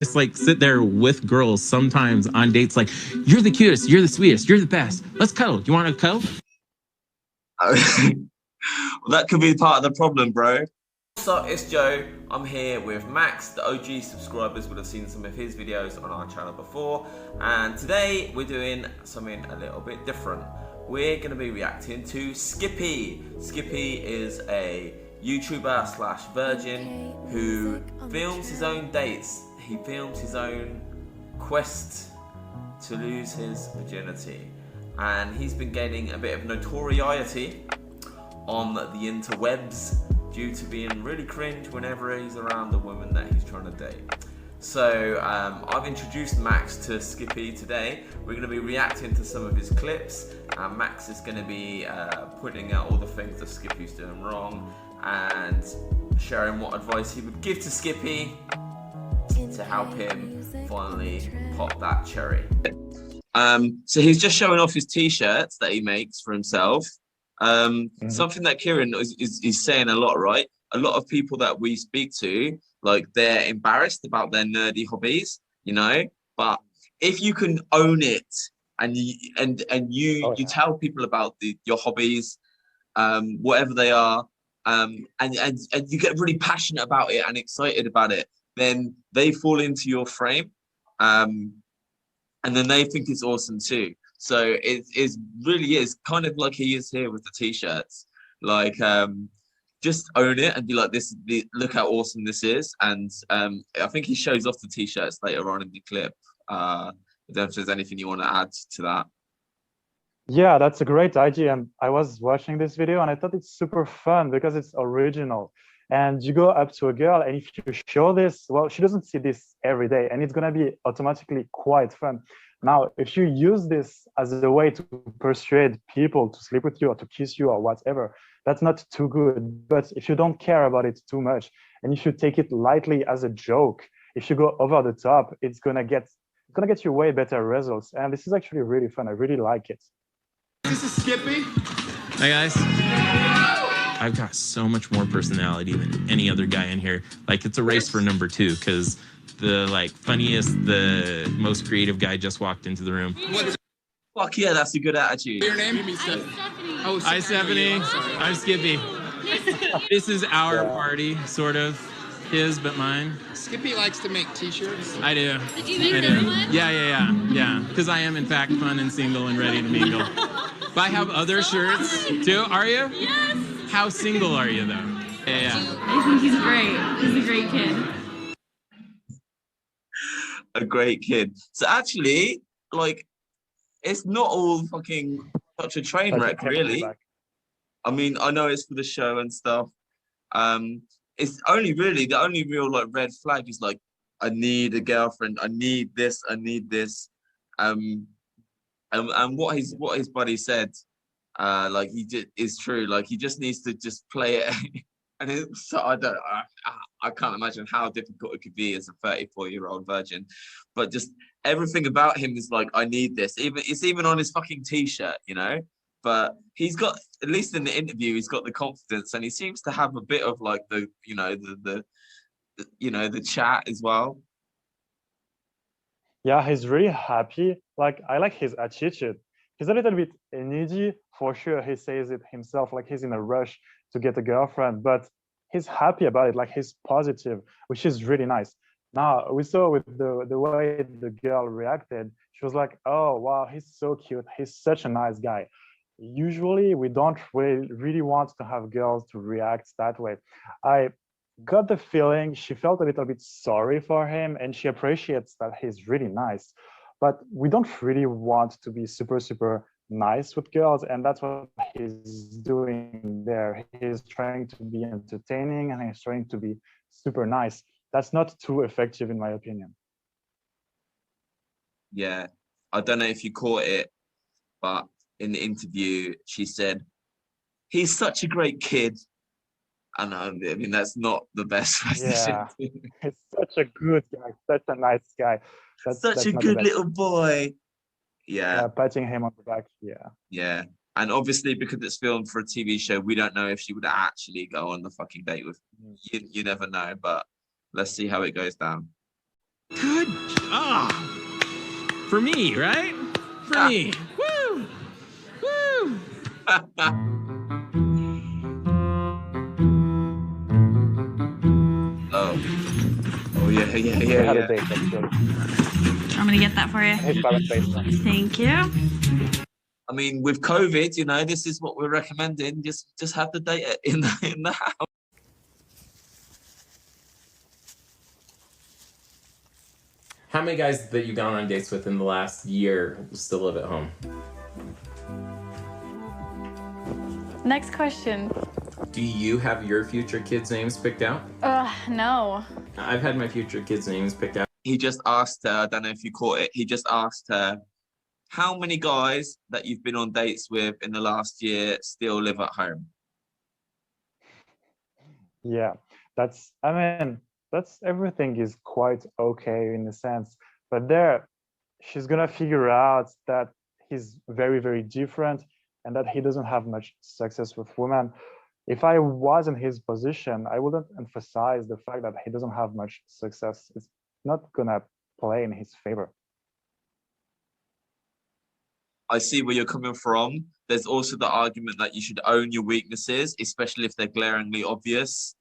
Just like sit there with girls sometimes on dates, like, you're the cutest, you're the sweetest, you're the best. Let's cuddle. You want to cuddle? Well, that could be part of the problem, bro. What's up, it's Joe. I'm here with Max. The OG subscribers would have seen some of his videos on our channel before. And today we're doing something a little bit different. We're going to be reacting to Skippy. Skippy is a YouTuber slash virgin who films his own dates. He films his own quest to lose his virginity. And he's been gaining a bit of notoriety on the interwebs due to being really cringe whenever he's around the woman that he's trying to date. So I've introduced Max to Skippy today. We're going to be reacting to some of his clips, and Max is going to be pointing out all the things that Skippy's doing wrong and sharing what advice he would give to Skippy to help him finally pop that cherry. So he's just showing off his t-shirts that he makes for himself. Something that Kieran is saying a lot, right? A lot of people that we speak to, like, they're embarrassed about their nerdy hobbies, you know. But if you can own it and you tell people about your hobbies, whatever they are, and you get really passionate about it and excited about it, then they fall into your frame, and then they think it's awesome too. So it really is kind of like he is here with the t-shirts. Like, just own it and be like, look how awesome this is. And I think he shows off the t-shirts later on in the clip. I don't know if there's anything you want to add to that. Yeah, that's a great idea. And I was watching this video and I thought it's super fun because it's original. And you go up to a girl, and if you show this, well, she doesn't see this every day, and it's going to be automatically quite fun. Now, if you use this as a way to persuade people to sleep with you or to kiss you or whatever, that's not too good. But if you don't care about it too much, and if you take it lightly as a joke, if you go over the top, it's gonna get you way better results. And this is actually really fun. I really like it. This is Skippy. Hi guys. I've got so much more personality than any other guy in here. Like, it's a race for number 2, because the funniest, the most creative guy just walked into the room. Fuck yeah, that's a good attitude. Your name? Stephanie. Oh, Hi Stephanie. I'm Skippy. This is our party, sort of. His, but mine. Skippy likes to make t-shirts. I do. Did you make another one? Yeah. Because I am in fact fun and single and ready to mingle. But I have other shirts too. Are you? Yes. How single are you though? Yeah. I think he's great. He's a great kid. A great kid. So actually, like, it's not all fucking such a train wreck, really. I mean, I know it's for the show and stuff. It's only really the only real like red flag is like, I need a girlfriend. I need this. I need this. And what his buddy said, like, is true. Like, he just needs to just play it. And so I can't imagine how difficult it could be as a 34-year-old virgin. But just everything about him is like, I need this. It's even on his fucking t-shirt, you know. But he's got, at least in the interview, he's got the confidence, and he seems to have a bit of like the chat as well. Yeah, he's really happy. Like, I like his attitude. He's a little bit needy, for sure. He says it himself, like he's in a rush to get a girlfriend, but he's happy about it. Like, he's positive, which is really nice. Now, we saw with the way the girl reacted, she was like, oh, wow, he's so cute. He's such a nice guy. Usually, we don't really want to have girls to react that way. I got the feeling she felt a little bit sorry for him, and she appreciates that he's really nice. But we don't really want to be super, super nice with girls, and that's what he's doing there. He's trying to be entertaining, and he's trying to be super nice. That's not too effective, in my opinion. Yeah, I don't know if you caught it, but in the interview, she said, he's such a great kid. And I mean, that's not the best Yeah, he's such a good guy, such a nice guy. That's a good little boy. Yeah. Patting him on the back. Yeah. And obviously, because it's filmed for a TV show, we don't know if she would actually go on the fucking date with him. You never know, but let's see how it goes down. Good. Ah, for me, right? For me. Woo! Woo! Oh yeah, They had a date, actually. I'm gonna get that for you. His private basement. Thank you. I mean, with COVID, you know, this is what we're recommending. Just have the date in the house. How many guys that you've gone on dates with in the last year still live at home? Next question. Do you have your future kids' names picked out? No. I've had my future kids' names picked out. He just asked her, I don't know if you caught it, he just asked her, how many guys that you've been on dates with in the last year still live at home? Yeah, that's, I mean, that's, everything is quite okay in a sense, but there, she's gonna figure out that he's very, very different and that he doesn't have much success with women. If I was in his position, I wouldn't emphasize the fact that he doesn't have much success. It's not gonna play in his favor. I see where you're coming from. There's also the argument that you should own your weaknesses, especially if they're glaringly obvious.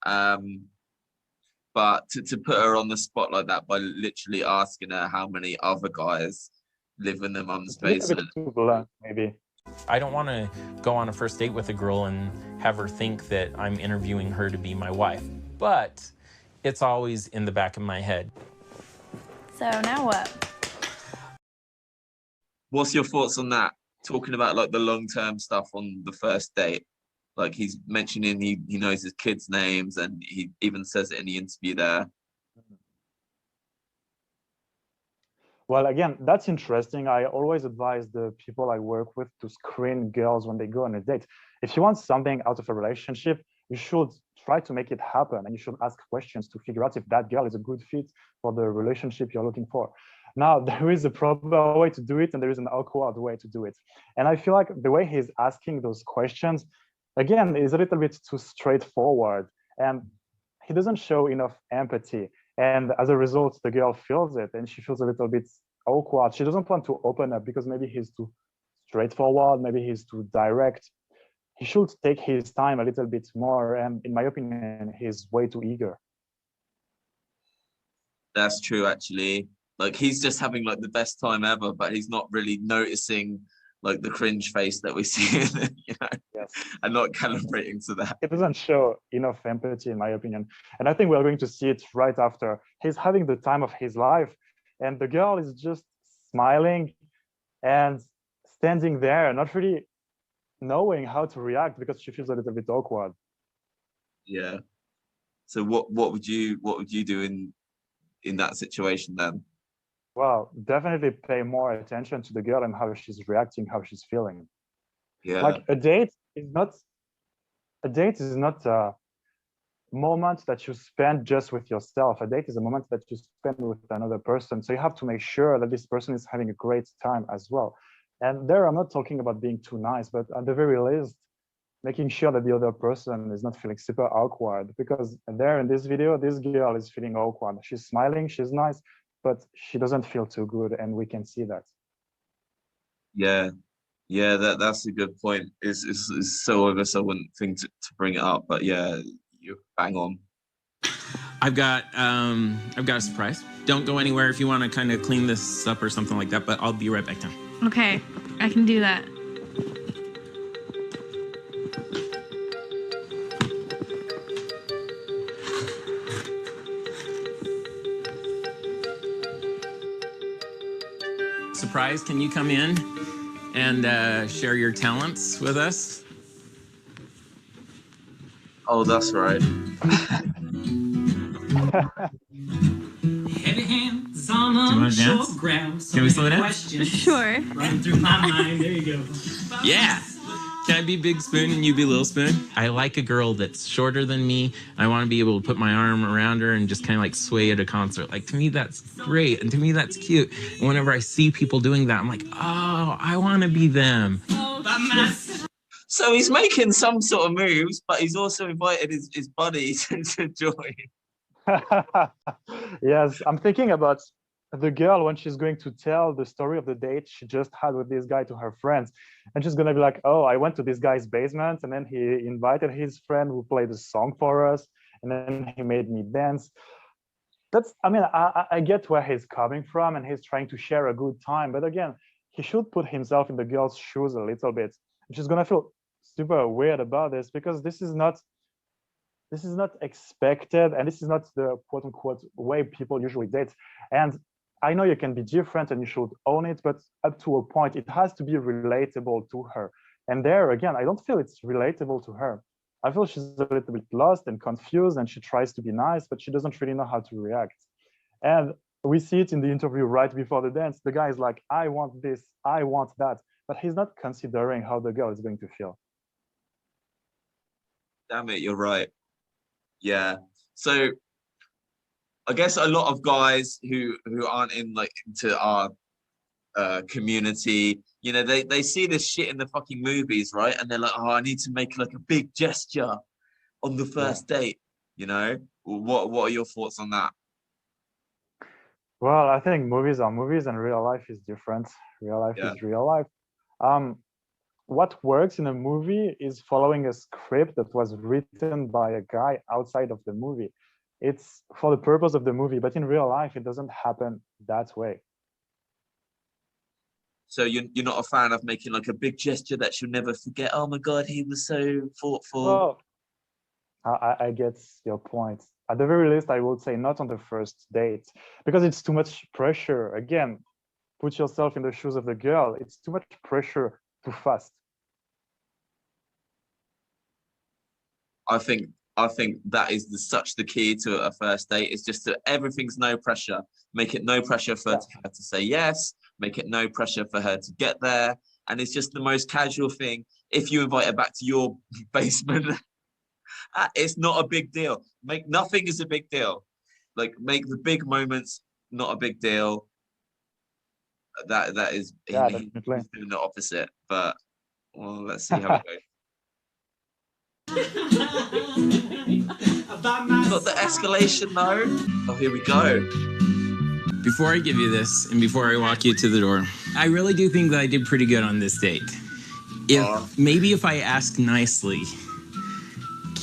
But to put her on the spot like that by literally asking her how many other guys live in their mum's basement. Too blunt, maybe. I don't want to go on a first date with a girl and have her think that I'm interviewing her to be my wife, but it's always in the back of my head. So now what? What's your thoughts on that? Talking about like the long-term stuff on the first date. Like he's mentioning he knows his kids' names and he even says it in the interview there. Well, again, that's interesting. I always advise the people I work with to screen girls when they go on a date. If you want something out of a relationship, you should try to make it happen and you should ask questions to figure out if that girl is a good fit for the relationship you're looking for. Now, there is a proper way to do it and there is an awkward way to do it. And I feel like the way he's asking those questions, again, is a little bit too straightforward and he doesn't show enough empathy. And as a result, the girl feels it and she feels a little bit awkward. She doesn't want to open up because maybe he's too straightforward, maybe he's too direct. He should take his time a little bit more. And in my opinion, he's way too eager. That's true, actually. Like he's just having like the best time ever, but he's not really noticing like the cringe face that we see, you know, yes. And not calibrating to that. It doesn't show enough empathy, in my opinion. And I think we're going to see it right after. He's having the time of his life, and the girl is just smiling and standing there, not really knowing how to react because she feels a little bit awkward. Yeah. So what would you do in that situation then? Well, definitely pay more attention to the girl and how she's reacting, how she's feeling. Yeah. Like a date is not a moment that you spend just with yourself. A date is a moment that you spend with another person. So you have to make sure that this person is having a great time as well. And there, I'm not talking about being too nice, but at the very least, making sure that the other person is not feeling super awkward. Because there in this video, this girl is feeling awkward. She's smiling, she's nice, but she doesn't feel too good, and we can see that. Yeah, that's a good point. It's so obvious I wouldn't think to bring it up, but yeah, you bang on. I've got a surprise. Don't go anywhere if you want to kind of clean this up or something like that, but I'll be right back down. Okay, I can do that. Surprise, can you come in and share your talents with us? Oh, that's right. Heavy hands on the short ground. Can we slow down? Sure. Running through my mind. There you go. Yeah. Can I be Big Spoon and you be Little Spoon? I like a girl that's shorter than me. I want to be able to put my arm around her and just kind of like sway at a concert. Like, to me, that's great. And to me, that's cute. And whenever I see people doing that, I'm like, oh, I want to be them. So he's making some sort of moves, but he's also invited his buddies to join. Yes, I'm thinking about the girl when she's going to tell the story of the date she just had with this guy to her friends. And she's gonna be like, oh, I went to this guy's basement and then he invited his friend who played a song for us and then he made me dance. That's, I mean, I get where he's coming from and he's trying to share a good time. But again, he should put himself in the girl's shoes a little bit. She's gonna feel super weird about this because this is not expected and this is not the quote unquote way people usually date. And I know you can be different and you should own it, but up to a point, it has to be relatable to her. And there again, I don't feel it's relatable to her. I feel she's a little bit lost and confused and she tries to be nice, but she doesn't really know how to react. And we see it in the interview right before the dance. The guy is like, I want this, I want that, but he's not considering how the girl is going to feel. Damn it, you're right. Yeah. So I guess a lot of guys who aren't into our community, you know, they see this shit in the fucking movies, right? And they're like, oh, I need to make like a big gesture on the first date, you know? What are your thoughts on that? Well, I think movies are movies and real life is different. Real life is real life. What works in a movie is following a script that was written by a guy outside of the movie. It's for the purpose of the movie, but in real life, it doesn't happen that way. So you're not a fan of making like a big gesture that she'll never forget? Oh my God, he was so thoughtful. Well, I get your point. At the very least, I would say not on the first date, because it's too much pressure. Again, put yourself in the shoes of the girl. It's too much pressure too fast. I think that is such the key to a first date. Is just that everything's no pressure. Make it no pressure for her to say yes. Make it no pressure for her to get there. And it's just the most casual thing. If you invite her back to your basement, it's not a big deal. Nothing is a big deal. Like, make the big moments not a big deal. That is he's doing the opposite. But well, let's see how it goes. Got the escalation though. Oh, here we go. Before I give you this and before I walk you to the door, I really do think that I did pretty good on this date. Maybe if I ask nicely,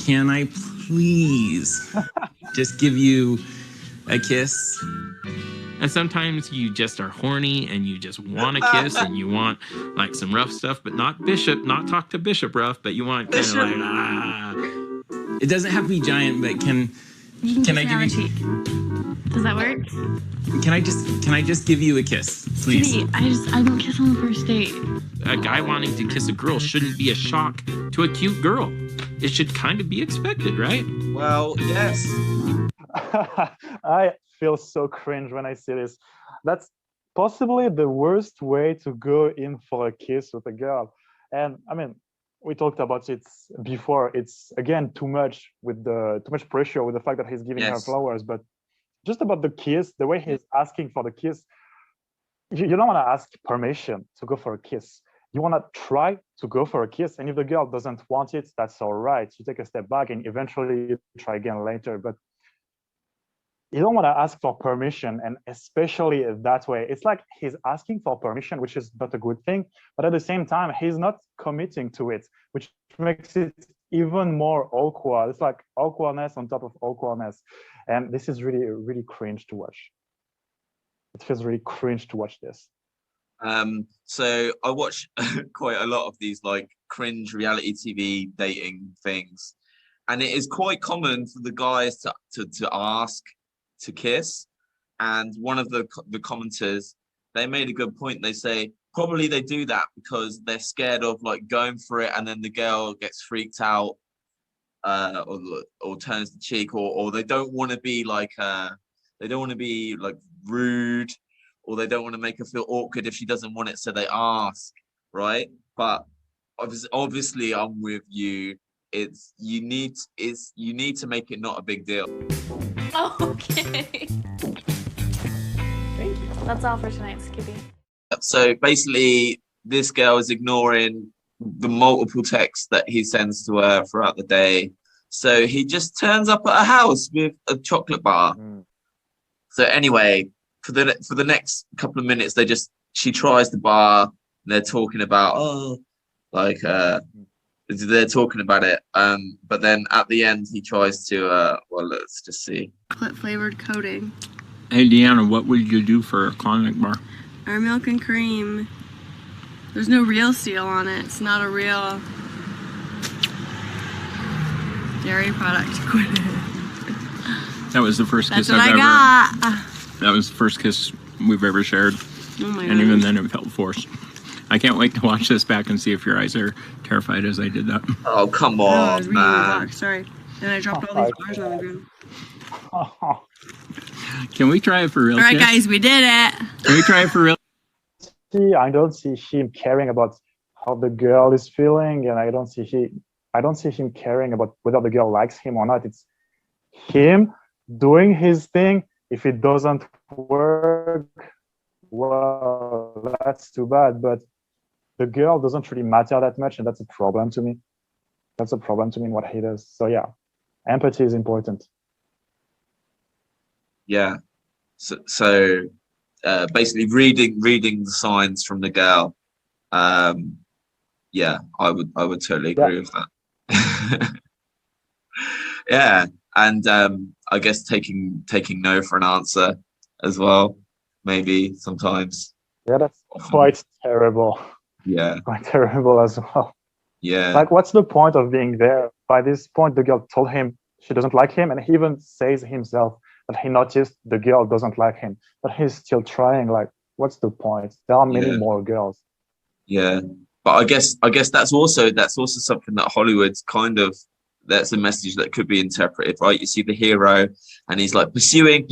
can I please just give you a kiss? And sometimes you just are horny and you just want a kiss and you want like some rough stuff, but not talk to Bishop rough, but you want kind of like, It doesn't have to be giant, but can I give you? Does that work? Can I just give you a kiss, please? Skippy, I don't kiss on the first date. A guy wanting to kiss a girl shouldn't be a shock to a cute girl. It should kind of be expected, right? Well, yes. I feel so cringe when I see this. That's possibly the worst way to go in for a kiss with a girl. And I mean, we talked about it before. It's again too much pressure with the fact that he's giving her flowers. But just about the kiss, the way he's asking for the kiss, you don't want to ask permission to go for a kiss. You want to try to go for a kiss, and if the girl doesn't want it, that's all right. You take a step back and eventually you try again later. But you don't want to ask for permission, and especially that way. It's like he's asking for permission, which is not a good thing, but at the same time, he's not committing to it, which makes it even more awkward. It's like awkwardness on top of awkwardness. And this is really, really cringe to watch. It feels really cringe to watch this. So I watch quite a lot of these like cringe reality TV dating things, and it is quite common for the guys to ask to kiss. And one of the commenters, they made a good point. They say probably they do that because they're scared of like going for it and then the girl gets freaked out or turns the cheek, or they don't want to be like rude, or they don't want to make her feel awkward if she doesn't want it, so they ask, right? But obviously I'm with you. You need to make it not a big deal. Okay. Thank you. That's all for tonight, Skippy. So basically, this girl is ignoring the multiple texts that he sends to her throughout the day. So he just turns up at a house with a chocolate bar. So anyway, for the next couple of minutes, she tries the bar. And they're talking about they're talking about it. But then at the end, he tries to let's just see. Chocolate flavored coating. Hey Deanna, what would you do for a Klondike bar? Our milk and cream. There's no real seal on it. It's not a real dairy product. That was the first kiss That's what I've ever. got. That was the first kiss we've ever shared, Oh my and even god. then it felt forced. I can't wait to watch this back and see if your eyes are terrified as I did that. Oh come Oh, I on, was reading the man! box. Sorry. And I dropped all these bars on the ground. Can we try it for real? All right, kiss? guys, we did it. Can we try it for real? I don't see him caring about how the girl is feeling, and I don't see him caring about whether the girl likes him or not. It's him doing his thing. If it doesn't work, well, that's too bad. But the girl doesn't really matter that much, and that's a problem to me. That's a problem to me in what he does. So yeah, empathy is important. Yeah. So basically, reading the signs from the girl. Yeah, I would totally agree with that. Yeah, and I guess taking no for an answer as well, maybe sometimes. Yeah, that's quite terrible. Yeah, Quite terrible as well. yeah, Like, what's the point of being there? By this point, the girl told him she doesn't like him, and he even says himself that he noticed the girl doesn't like him, but he's still trying. Like, what's the point? There are many more girls. yeah. But I guess that's also something that Hollywood's kind of, that's a message that could be interpreted, right? You see the hero, and he's like pursuing,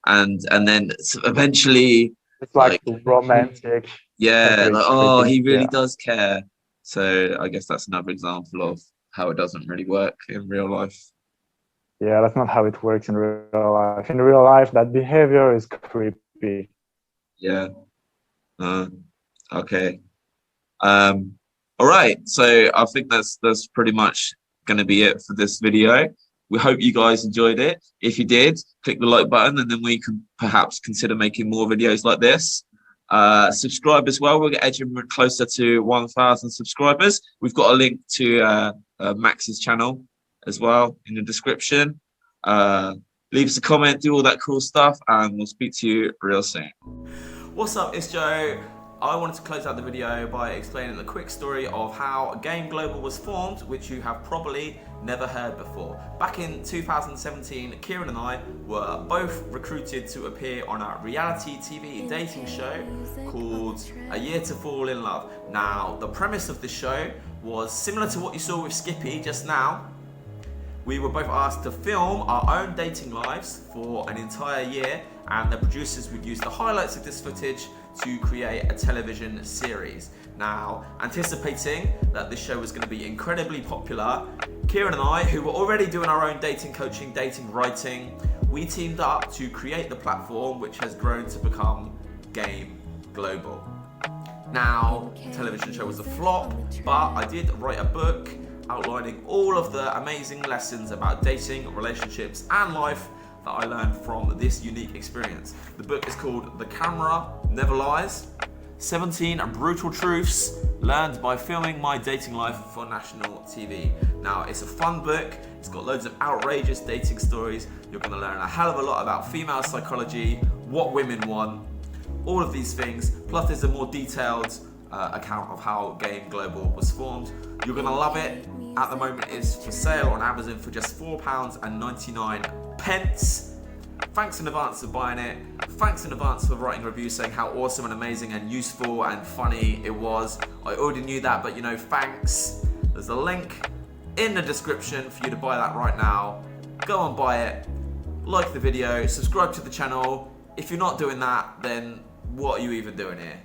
and then eventually It's like romantic. yeah, like, oh, he really Yeah. does care. So I guess that's another example of how it doesn't really work in real life. Yeah, that's not how it works in real life. In real life, that behavior is creepy. Yeah. Okay. All right. So I think that's pretty much going to be it for this video. We hope you guys enjoyed it. If you did, click the like button, and then we can perhaps consider making more videos like this. Subscribe as well. We'll get edging closer to 1,000 subscribers. We've got a link to Max's channel as well in the description. Leave us a comment, do all that cool stuff, and we'll speak to you real soon. What's up, it's Joe. I wanted to close out the video by explaining the quick story of how Game Global was formed, which you have probably never heard before. Back in 2017, Kieran and I were both recruited to appear on a reality TV dating show called A Year to Fall in Love. Now, the premise of this show was similar to what you saw with Skippy just now. We were both asked to film our own dating lives for an entire year, and the producers would use the highlights of this footage to create a television series. Now, anticipating that this show was going to be incredibly popular, Kieran and I, who were already doing our own dating coaching, dating writing, we teamed up to create the platform which has grown to become Game Global. Now, the television show was a flop, but I did write a book outlining all of the amazing lessons about dating, relationships, and life that I learned from this unique experience. The book is called The Camera Never Lies, 17 Brutal Truths Learned by Filming My Dating Life for National TV. Now, it's a fun book. It's got loads of outrageous dating stories. You're gonna learn a hell of a lot about female psychology, what women want, all of these things. Plus, there's a more detailed account of how Game Global was formed. You're gonna love it. At the moment, it's for sale on Amazon for just £4.99. Thanks in advance for buying it. Thanks in advance for writing reviews saying how awesome and amazing and useful and funny it was. I already knew that, but you know, thanks. There's a link in the description for you to buy that right now. Go and buy it. Like the video, subscribe to the channel. If you're not doing that, then what are you even doing here?